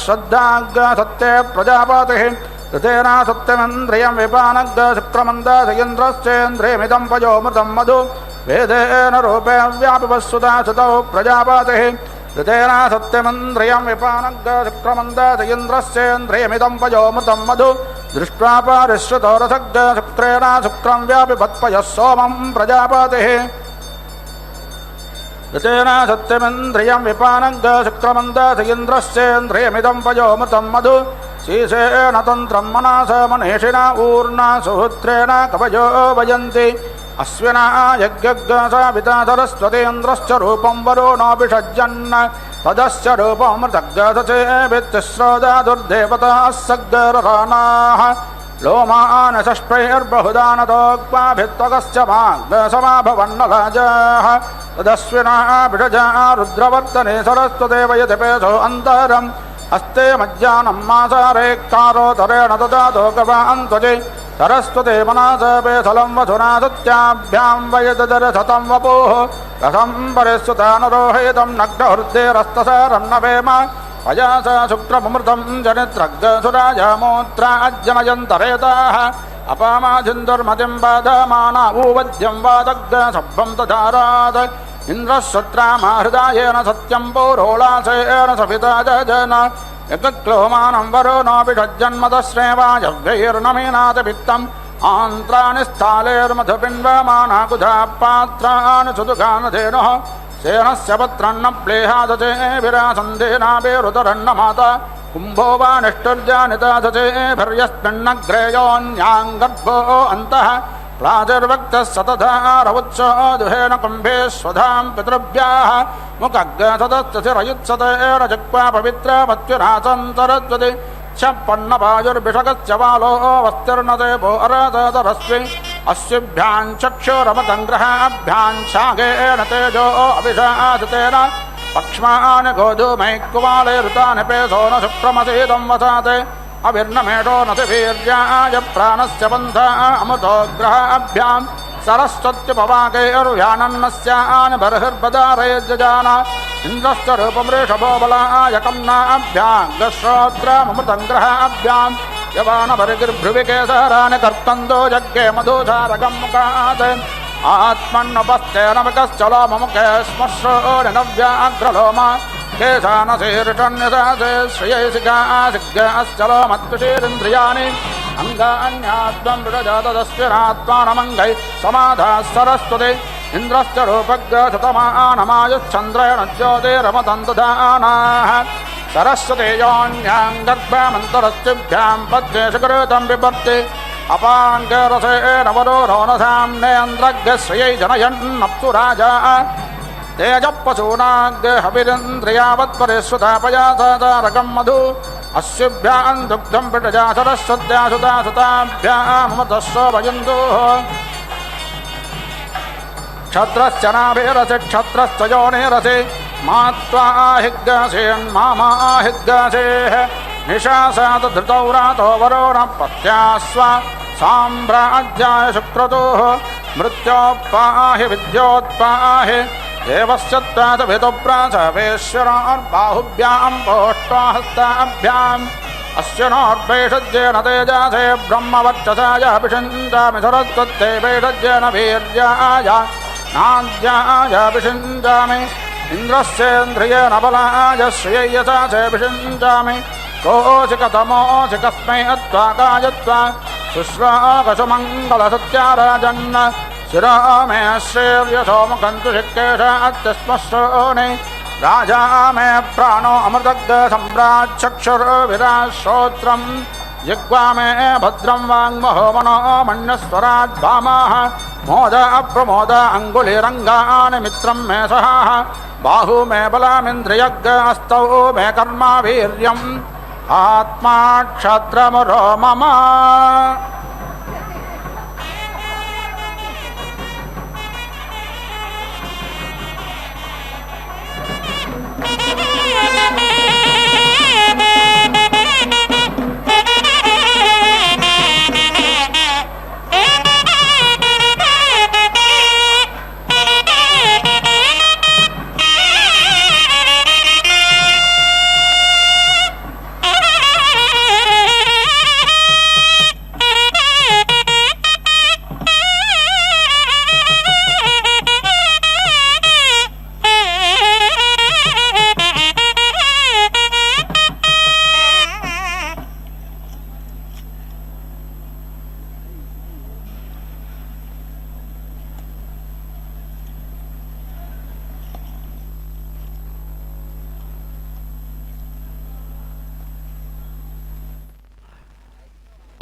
श्रद्धाग्गसत्ये प्रजापतिः ऋतेन सत्यमिन्द्रियं विपानग्गशुक्रमन्दजिन्द्रश्चेन्द्रियमिदं पयोमृतं मधु वेदेन रूपे व्यापिवस्सुता सुतौ प्रजापतिः ऋतेन सत्यमिन्द्रियं विपानग्गशुक्रमन्दजिन्द्रश्चेन्द्रियमिदं पयोमृतं मधु दृष्ट्वा पारिश्रुतो रथग्गशुक्रेण शुक्रं व्यापिवत्पयः सोमं प्रजापतिः ऋतेन सत्यमिन्द्रियं विपानग्गशुक्रमन्दजिन्द्रश्चेन्द्रियमिदं पयोमृतं मधु शीशेन तन्त्रं मनसा मनीषिणा ऊर्ना सुहृत्रेण कवयो वयन्ति अश्विना यज्ञग्गसाविताधरस्वतेन्द्रश्च रूपं वरुणोऽभिषज्जन् तदस्य रूपमृतग्गसचेभित्तिस्रोदा दुर्देवताः सग्गरराणाः लोमानशस्त्रैर्बहुदानतोक्माभित्वगश्च माग्समाभवन्नलाजाः तदस्विना भिषजा रुद्रवर्तने सरस्वते वयतिपेशो अन्तरम् हस्ते मज्जानं मासारेक्तारोतरेण ददातो गवान्त्वजे सरस्वते मनासपेशलं वसुना सत्याभ्यां वयदरसतं वपोः रसं परिस्वतानुरोहितं नग्नहृद्देरस्तसारं नवेम अजास शुक्रमृतं जनित्रग्सुराजमूत्राज्जनयन्तरेताः अपामाजिन्दुर्मतिं बाधमाना ऊवद्यं वादग्धसभ्यं तदारात् इन्द्रशत्रामाहृदायेन सत्यं पौरोलासेन सविता जन यक्लोमानं वरो नोऽपिषज्जन्मतश्रेवायव्यैर्नमीनाथपित्तम् आन्त्राणि स्थालेर्मधुपिण्वमाना कुधा पात्राणि सुदुगानधेनुः सेनस्य पत्रन्न प्लेहादचेभिरासन्देनाभिरुदरन्न माता कुम्भो वा निष्ठुर्जानितादचेभिर्यस्मिन्नग्रेयोऽन्याङ्गर्भो अन्तः प्लाजर्वक्तः सतधारवुत्सो दुहेन कुम्भेष्वधां पितृभ्याः मुखग्रसदस्यरयुत्सतेन जक्वा पवित्रमत्युरासन्तरस्वति छप्पन्नपायुर्भिषगस्य बालो वस्तिर्नते भो अरसरस्वि अस्युभ्यां चक्षुरमतङ्ग्रहाभ्यां शाखेन तेजो अभिषादितेन पक्ष्मानि गोधूमैकुवाले ऋतानि पेशो न शुक्रमसीदं वसाते अभिर्नमेषो न वीर्याय प्राणस्य बन्ध अमृतोग्रहाभ्यां सरस्वत्युपवाकैर्व्यानन्नस्यानि बर्हिर्बदारे जजान इन्द्रश्च रूपं वृषभो बलाय कम्नाभ्यां गश्रोत्रमृतङ्ग्रहाभ्यां यवानभरिर्भ्रुविकेसराणि कर्तन्दो यज्ञे मधुधारकं मुखात् आत्मन्नुपस्तेनमकश्चलोममुखे श्मश्रोणि नव्याग्रलोम केशानशीर्षण्यसासे श्रियैसिकासिग्श्चलोमत्कुशीरिन्द्रियाणि अङ्गान्यात्वं विरजातदस्विनात्मानमङ्गैः समाधाः सरस्वती इन्द्रश्च रूपग्रशतमानमायुश्चन्द्रेण ज्योतिरमतन्तदानाः सरस्वती योऽन्याङ्गर्भमन्तरस्तिभ्यां पद्मे सुकृतं बिभर्ति अपाङ्गरसेन वरोरोनसां नेन्द्रग्श्रियै जनयन्नप्सु राजा तेजःपशूनाग्हविरिन्द्रियावत्परिश्रुतापयासारकं मधु अस्युभ्यां दुग्धं पिटजा सरस्वत्या सुताभ्यामृतस्वभयन्तुः क्षत्रश्च नाभिरसि क्षत्रश्च योनिरसि मात्वाहिग्गसेन्मामाहिग्गसेः निशासात् धृतौ रातो वरुणः पत्यास्व साम्राज्याय शुक्रतुः मृत्योपाहि विद्योत्पाहि देवस्य त्वादभितुप्रासवेश्वरार्बाहुभ्यां पोष्ट्वाहस्ताभ्याम् अस्य नोर्भेषज्येन तेजासे ब्रह्मवर्चसाय अभिषिञ्जामि सरस्वत्यै भेषज्येन वीर्याय नाद्याय अभिषिञ्जामि इन्द्रस्येन्द्रियेण बलाय श्रियै यशासे अभिषिञ्जामि कोशिकतमोऽसि कस्मै अत्वाकायत्वा शुश्वाकसुमङ्गलसत्याराजन् शिरो मे श्रेर्यशो मुखं तु शिक्केशात्यस्मश्रोणि राजा मे प्राणो अमृतग्धसम्राट्चक्षुर्विराश्रोत्रं जिह्वा मे भद्रं वाङ्महो मनो मन्यस्वरात् भामाः मोद अप्रमोद अङ्गुलिरङ्गानि मित्रं मे सहाः बाहु मे बलमिन्द्रियज्ञ हस्तौ मे कर्मा वीर्यम् आत्मा क्षत्रमुरो मम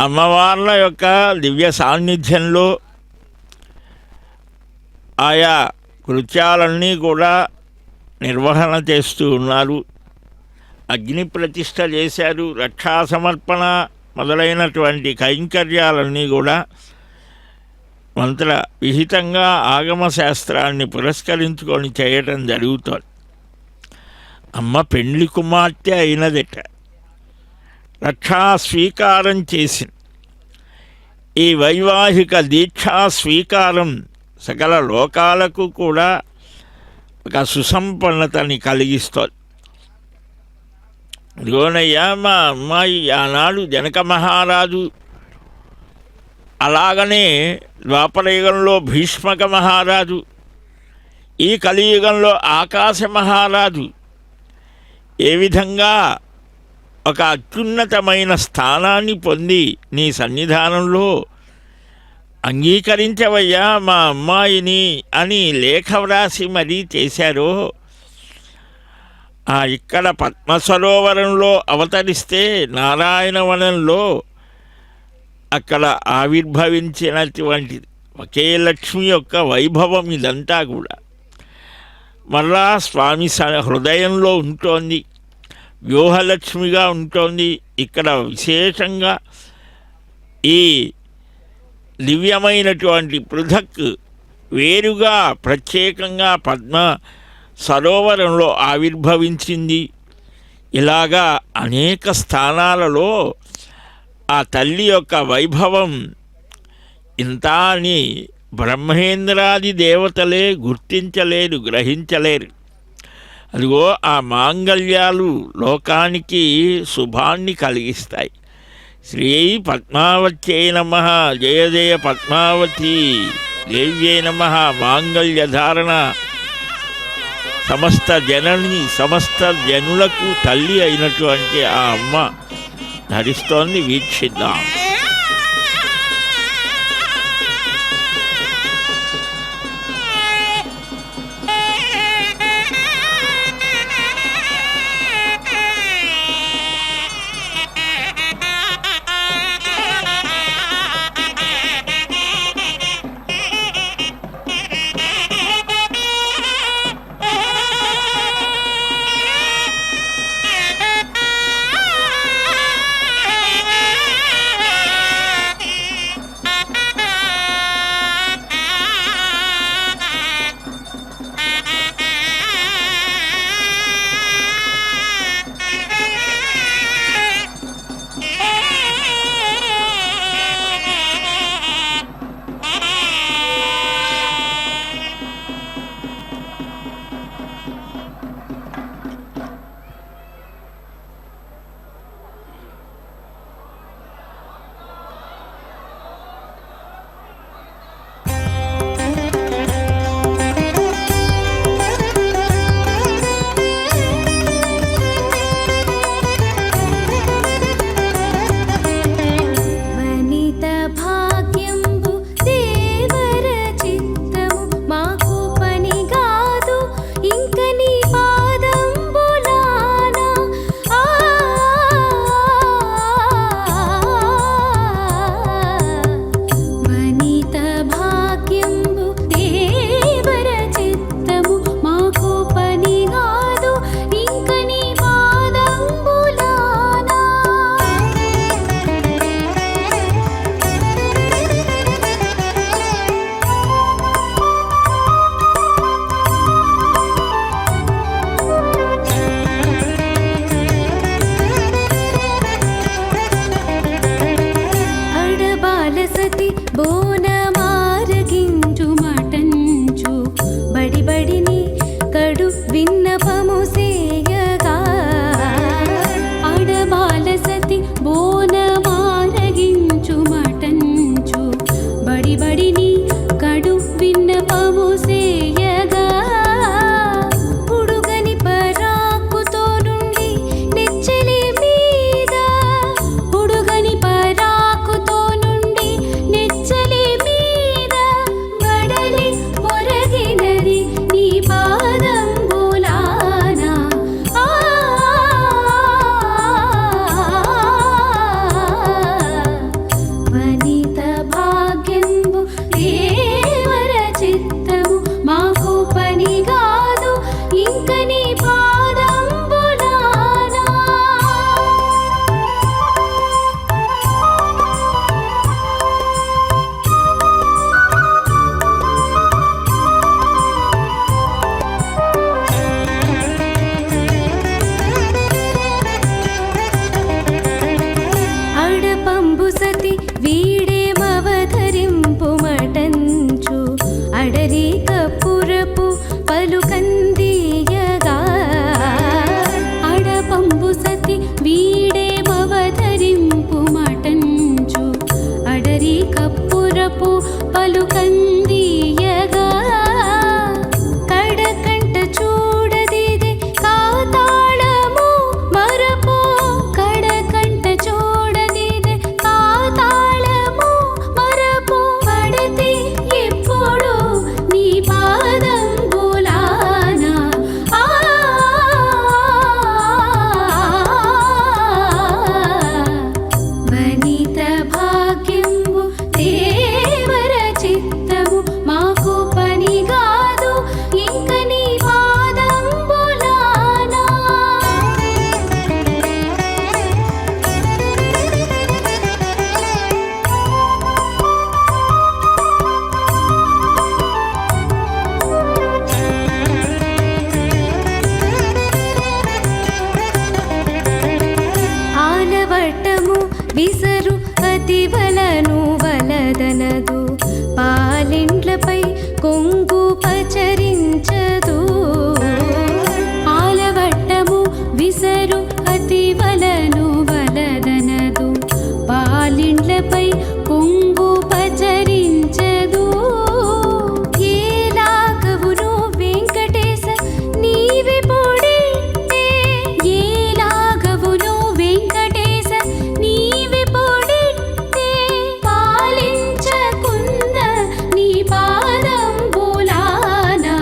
అమ్మవార్ల యొక్క దివ్య సాన్నిధ్యంలో ఆయా కృత్యాలన్నీ కూడా నిర్వహణ చేస్తూ ఉన్నారు. అగ్ని ప్రతిష్ఠ చేశారు, రక్షా సమర్పణ మొదలైనటువంటి కైంకర్యాలన్నీ కూడా మంత్ర విహితంగా ఆగమ శాస్త్రాన్ని పురస్కరించుకొని చేయటం జరుగుతోంది. అమ్మ పెండ్లి కుమార్తె అయినదట, రక్షా స్వీకారం చేసింది. ఈ వైవాహిక దీక్షా స్వీకారం సకల లోకాలకు కూడా ఒక సుసంపన్నతని కలిగిస్తోంది. ఇదిగోనయ్యా మా అమ్మాయి ఆనాడు జనక మహారాజు, అలాగనే ద్వాపరయుగంలో భీష్మక మహారాజు, ఈ కలియుగంలో ఆకాశ మహారాజు ఏ విధంగా ఒక అత్యున్నతమైన స్థానాన్ని పొంది నీ సన్నిధానంలో అంగీకరించవయ్యా మా అమ్మాయిని అని లేఖ వ్రాసి మరీ చేశారో, ఇక్కడ పద్మసరోవరంలో అవతరిస్తే నారాయణవనంలో అక్కడ ఆవిర్భవించినటువంటి ఒకే లక్ష్మి యొక్క వైభవం ఇదంతా కూడా మరలా స్వామి హృదయంలో ఉంటోంది, వ్యూహలక్ష్మిగా ఉంటోంది. ఇక్కడ విశేషంగా ఈ దివ్యమైనటువంటి పృథక్ వేరుగా ప్రత్యేకంగా పద్మ సరోవరంలో ఆవిర్భవించింది. ఇలాగా అనేక స్థానాలలో ఆ తల్లి యొక్క వైభవం ఇంత అని బ్రహ్మేంద్రాది దేవతలే గుర్తించలేరు, గ్రహించలేరు. అదిగో ఆ మాంగళ్యాలు లోకానికి శుభాన్ని కలిగిస్తాయి. శ్రీ పద్మావత్యై నమః, జయ జయ పద్మావతి దేవ్యై నమః. మాంగళ్యధారణ సమస్త జనని, సమస్త జనులకు తల్లి అయినటువంటి ఆ అమ్మ ధరిస్తోంది. వీక్షిద్దాం. కందియగా కడకంట చూడదిదే కాతాళము మరపో కడకంట చూడదిదే కాతాళము మరపో పడతి ఎప్పుడు నీ పాదం బోలానా వనిత భాగ్యంబు దేవర చిత్తము మాకు పని కాదు ఇంక నీ పాదం బోలానా ఆలవట్టము విసరు అతివలను వలదనదు పాలిండ్లపై కొంగు పచరించదు ఆలవట్టము విసరు అతివలను వలదనదు పాలిండ్లపై కొంగు పచరించదు ఏలాగవును వెంకటేశ నీవి పొడితే ఏలాగవును వెంకటేశ నీవి పొడితే పాలించకున్న నీ పాదం బోలానా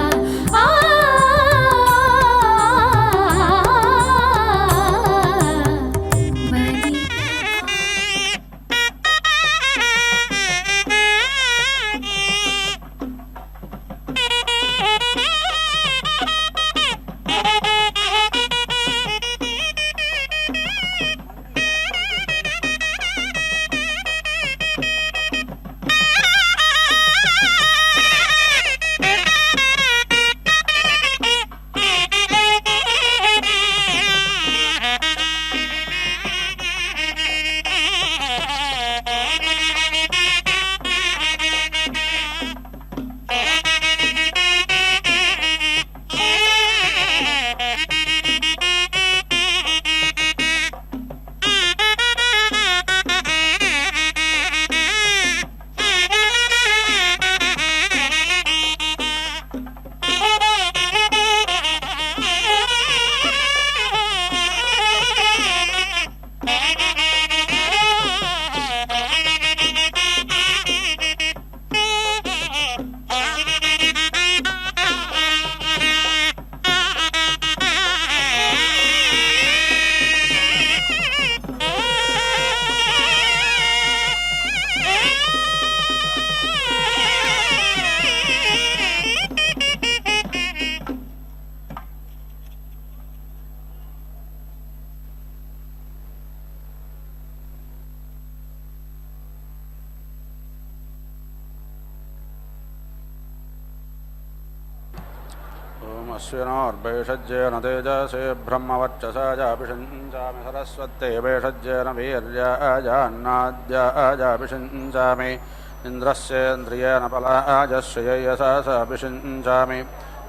अश्विनोर्भेषज्येन तेजसे ब्रह्मवर्चसा जाभिषञ्चामि सरस्वत्यै भेषज्येन वीर्याजान्नाद्याजाभिषञ्चामि इन्द्रस्येन्द्रियेण पलाजश्रियसा साभिषञ्चामि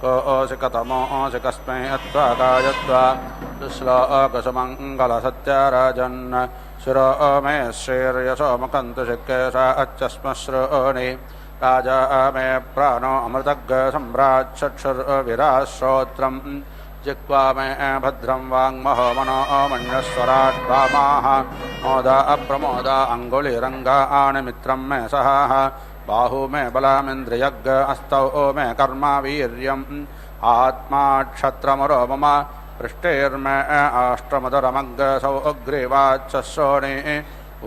कोऽसि कतमोऽसि कस्मै अत्वा गायत्वा दुश्लोकसुमङ्गलसत्याराजन् शिरो मे श्रीर्यशो मुकन्तु शिक्केशा अच्छस्मश्रूणि राजा मे प्राणो अमृतग् सम्राट् चक्षुर्विराश्रोत्रम् जिह्वा मे भद्रं वाङ्महो मनो मन्यस्वराट् वामाः मोदा अप्रमोदा अङ्गुलिरङ्गाणि मित्रं मे सहाः बाहू मे बलामिन्द्रियग् अस्तौ मे कर्मा वीर्यम् आत्मा क्षत्रमरो मम पृष्ठेर्मे अष्टमुदरमग्सौ अग्रीवाच्च श्रोणि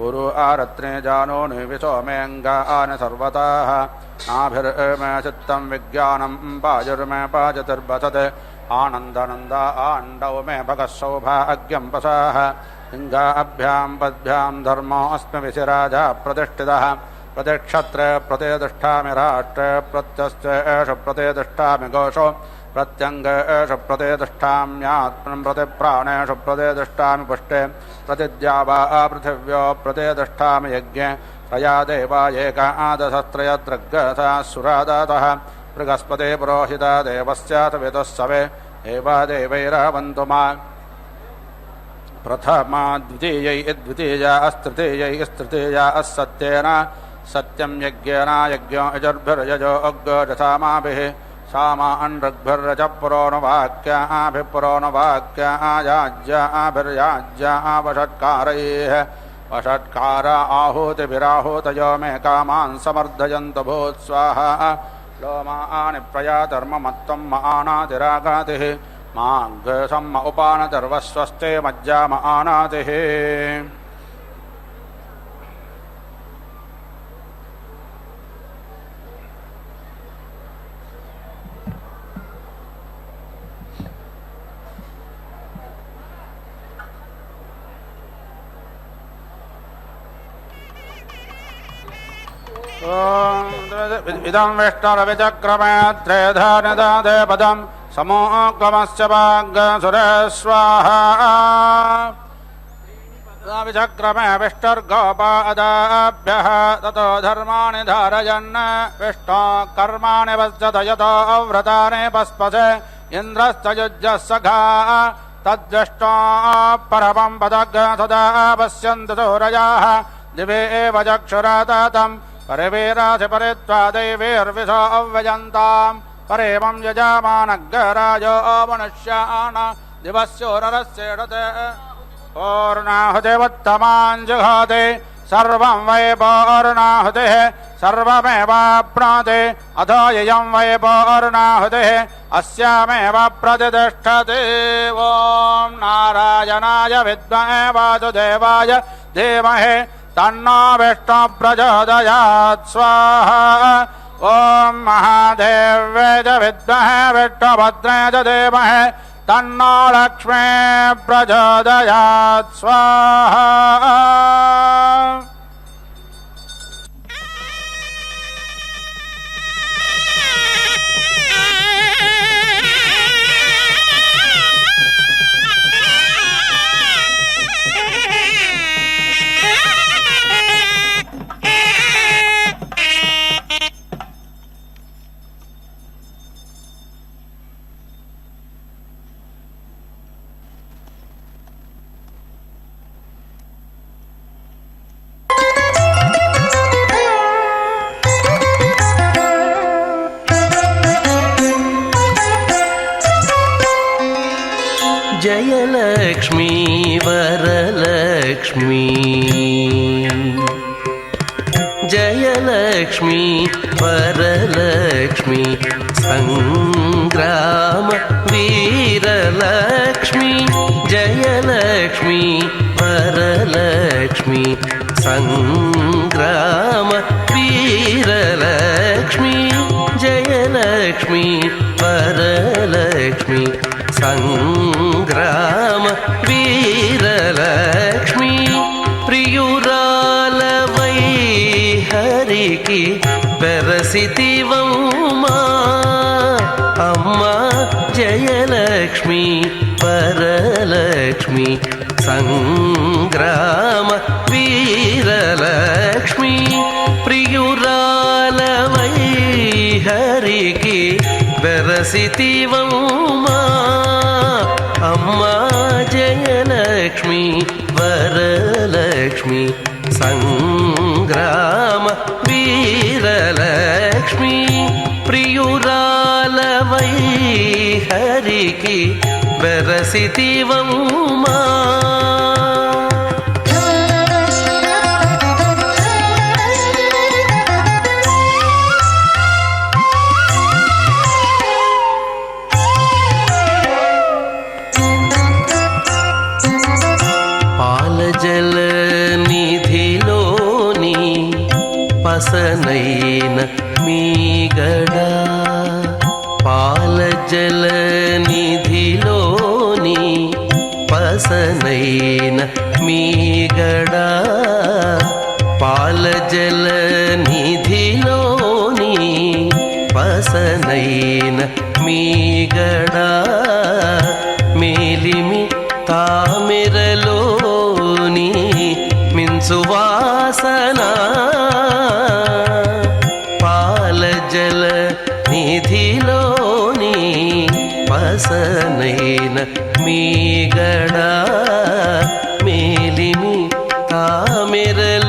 ऊरु आरत्ने जानूनि विसोमेऽङ्गानि सर्वतः नाभिर्मे चित्तं विज्ञानं पाजुर्मे पाजतिर्वसत् आनन्दनन्दा आण्डौ मे भगः सौभाग्यं पसाः लिङ्गाभ्यां पद्भ्यां धर्मोऽस्मि विशिराजा प्रतिष्ठितः प्रतिक्षत्रे प्रतिष्ठामि राष्ट्रे प्रत्यस्तेषु प्रतिष्ठामि घोषो प्रत्यङ्गेषु प्रतिष्ठाम्यात्मनं प्रतिप्राणेषु प्रतिष्ठामि पुष्टे प्रतिद्यावा पृथिव्यो प्रतिष्ठामि यज्ञे तया देवा एकादशत्रयत्रग्गसा सुरादातः बृहस्पते पुरोहिता देवस्य सवितुस्सवे देवा देवैरावन्तु मा प्रथमा द्वितीयै द्वितीया स्तृतीयै स्तृतीया सत्येन सत्यं यज्ञेन यज्ञो यजुर्भिर्यजो अग्रजसामाभिः सामान् ऋग्भिर्यज पुरोणवाक्याभिर्पुरोणवाक्यायाज्याभिर्याज्यावषट्कारैः वषट्कार आहूतिभिराहूतयो मे कामान् समर्धयन्तु भूत् स्वाहा लोमानि प्रयातर्ममत्तं मानातिरागातिः माघ्यसम् उपानतिर्वस्वस्ते मज्जाम आनातिः इदं विष्णुरविचक्रमे त्रेधानिदादे पदं समोक्लमस्य भाग्यसुरेस्वाहा विचक्रमे विष्णुर्गोपादाभ्यः ततो धर्माणि धारयन् विष्णो कर्माणि पश्यत यतो व्रतानि पस्पसे इन्द्रश्च युज्यः सखा तद्विष्णो परमं पदग् सदा पश्यन्तु सूरयाः दिवे एव चक्षुरातम् परिवीरासि परित्वा दैवीर्विशो अव्यजन्ताम् परेमं यजामानग्रायो मनुष्यान् दिवस्योररस्येषते पूर्णाहुतिमुत्तमाञ्जुहोति सर्वं वै पूर्णाहुतिः सर्वमेवाप्नोति अथो इयं वै पूर्णाहुतिः अस्यामेव प्रतिष्ठति ॐ नारायणाय विद्महे वासुदेवाय धीमहि तन्नो विष्णु प्रचोदयात् स्वाहा ॐ महादेव्यै च विद्महे विष्णुभद्राय च धीमहि तन्नो लक्ष्मी प्रचोदयात् स्वाहा जयलक्ष्मी वरलक्ष्मी जयलक्ष्मी वरलक्ष्मी संग्राम वीरलक्ष्मी जयलक्ष्मी वरलक्ष्मी संग्राम वीरलक्ष्मी जयलक्ष्मी वरलक्ष्मी संग्राम वीरलक्ष्मी प्रियुरालवै हरिकी बेरसितिवम्मा अम्मा जयलक्ष्मी वरलक्ष्मी संग्राम वीरलक्ष्मी प्रियुरालवै हरिकी बेरसितिवम्मा अम्मा जयलक्ष्मी वरलक्ष्मी संग्राम वीरलक्ष्मी प्रियुरालवै हरिकी बेरसितिवम्मा పసనైన మీగడా పాల జల నిధిలోని పసనైన మీగడా పాల జల నిధిలోని పసనైన మీగడా మేలిమి తామిరలోని మిన్సువాసనా జల నిధిలోని పసనైన మీగడా మేలిమి తామిరలోని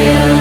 जय